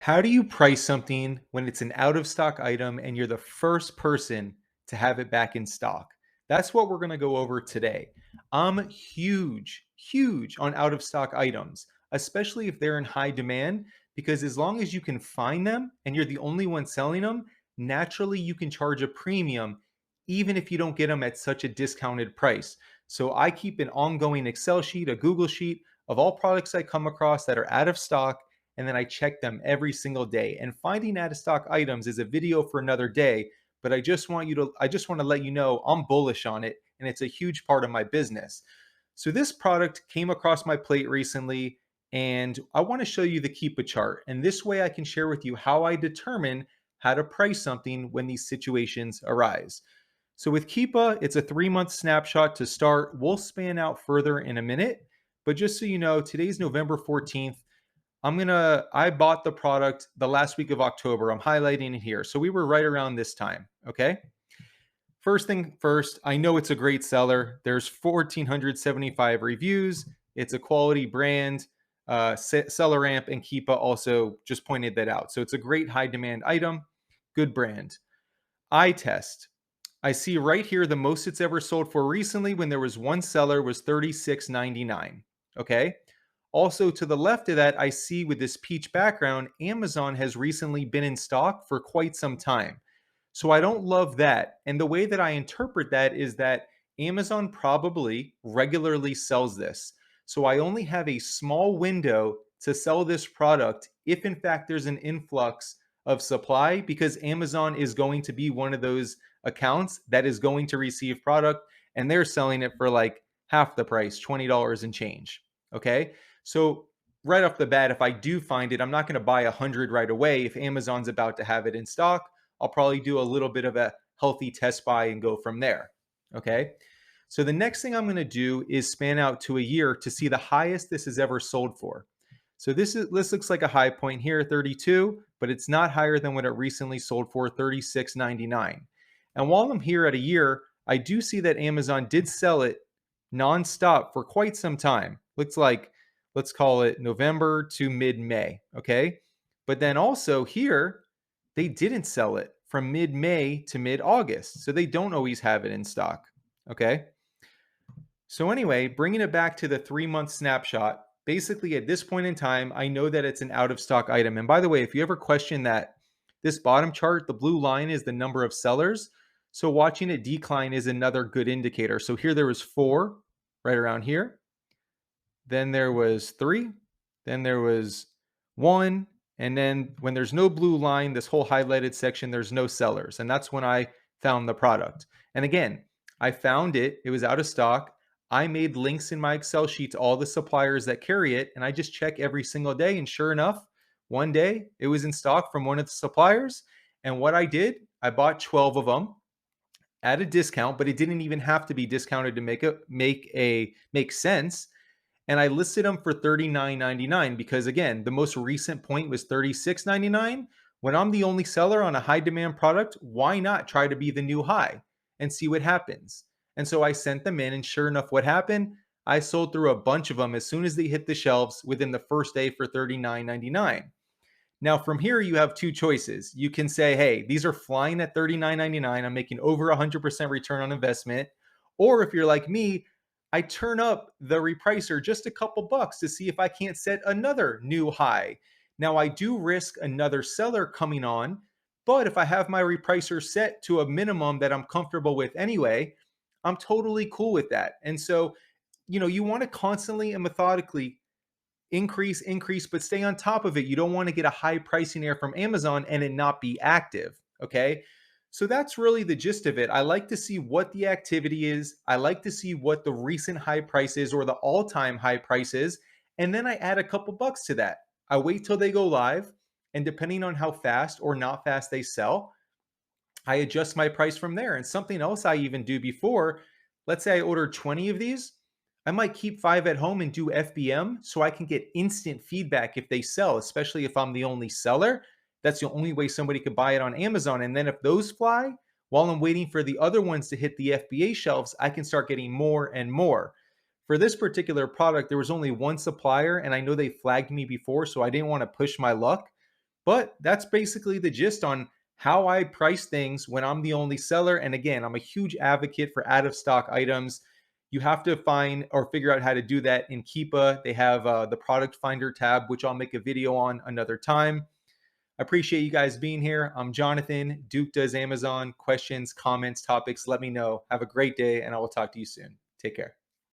How do you price something when it's an out of stock item and you're the first person to have it back in stock? That's what we're going to go over today. I'm huge on out of stock items, especially if they're in high demand, because as long as you can find them and you're the only one selling them, naturally you can charge a premium even if you don't get them at such a discounted price. So I keep an ongoing Excel sheet, a Google sheet of all products I come across that are out of stock, and then I check them every single day. And finding out of stock items is a video for another day, but I just want to let you know I'm bullish on it and it's a huge part of my business. So this product came across my plate recently and I want to show you the Keepa chart. And this way I can share with you how I determine how to price something when these situations arise. So with Keepa, it's a 3-month snapshot to start. We'll span out further in a minute, but just so you know, today's November 14th. I bought the product the last week of October. I'm highlighting it here. So we were right around this time. Okay. First thing first, I know it's a great seller. There's 1,475 reviews. It's a quality brand. Seller Amp and Keepa also just pointed that out. So it's a great high demand item, good brand. Eye test. I see right here the most it's ever sold for recently when there was one seller was $36.99. Okay. Also, to the left of that, I see with this peach background, Amazon has recently been in stock for quite some time. So I don't love that. And the way that I interpret that is that Amazon probably regularly sells this. So I only have a small window to sell this product if, in fact, there's an influx of supply, because Amazon is going to be one of those accounts that is going to receive product and they're selling it for like half the price, $20 and change. Okay. So right off the bat, if I do find it, I'm not going to buy 100 right away. If Amazon's about to have it in stock, I'll probably do a little bit of a healthy test buy and go from there. Okay. So the next thing I'm going to do is span out to a year to see the highest this is ever sold for. So this looks like a high point here, 32, but it's not higher than what it recently sold for, 36.99. And while I'm here at a year, I do see that Amazon did sell it nonstop for quite some time. Looks like, let's call it November to mid-May, okay? But then also here, they didn't sell it from mid-May to mid-August. So they don't always have it in stock, okay? So anyway, bringing it back to the 3-month snapshot, basically at this point in time, I know that it's an out of stock item. And by the way, if you ever question that, this bottom chart, the blue line is the number of sellers. So watching it decline is another good indicator. So here there was 4 right around here. Then there was 3. Then there was 1. And then when there's no blue line, this whole highlighted section, there's no sellers. And that's when I found the product. And again, I found it. It was out of stock. I made links in my Excel sheet to all the suppliers that carry it. And I just check every single day. And sure enough, one day it was in stock from one of the suppliers. And what I did, I bought 12 of them at a discount, but it didn't even have to be discounted to make sense. And I listed them for $39.99 because, again, the most recent point was $36.99. When I'm the only seller on a high demand product, why not try to be the new high and see what happens? And so I sent them in, and sure enough, what happened? I sold through a bunch of them as soon as they hit the shelves within the first day for $39.99. Now, from here, you have two choices. You can say, hey, these are flying at $39.99. I'm making over 100% return on investment. Or if you're like me, I turn up the repricer just a couple bucks to see if I can't set another new high. Now, I do risk another seller coming on, but if I have my repricer set to a minimum that I'm comfortable with anyway, I'm totally cool with that. And so, you want to constantly and methodically increase, but stay on top of it. You don't want to get a high pricing error from Amazon and it not be active. Okay. So that's really the gist of it. I like to see what the activity is. I like to see what the recent high price is or the all-time high price is. And then I add a couple bucks to that. I wait till they go live. And depending on how fast or not fast they sell, I adjust my price from there. And something else I even do before, let's say I ordered 20 of these, I might keep 5 at home and do FBM so I can get instant feedback if they sell, especially if I'm the only seller. That's the only way somebody could buy it on Amazon. And then if those fly, while I'm waiting for the other ones to hit the FBA shelves, I can start getting more and more. For this particular product, there was only one supplier, and I know they flagged me before, so I didn't want to push my luck. But that's basically the gist on how I price things when I'm the only seller. And again, I'm a huge advocate for out of stock items. You have to find or figure out how to do that in Keepa. They have the product finder tab, which I'll make a video on another time. I appreciate you guys being here. I'm Jonathan. Duke does Amazon. Questions, comments, topics, let me know. Have a great day, and I will talk to you soon. Take care.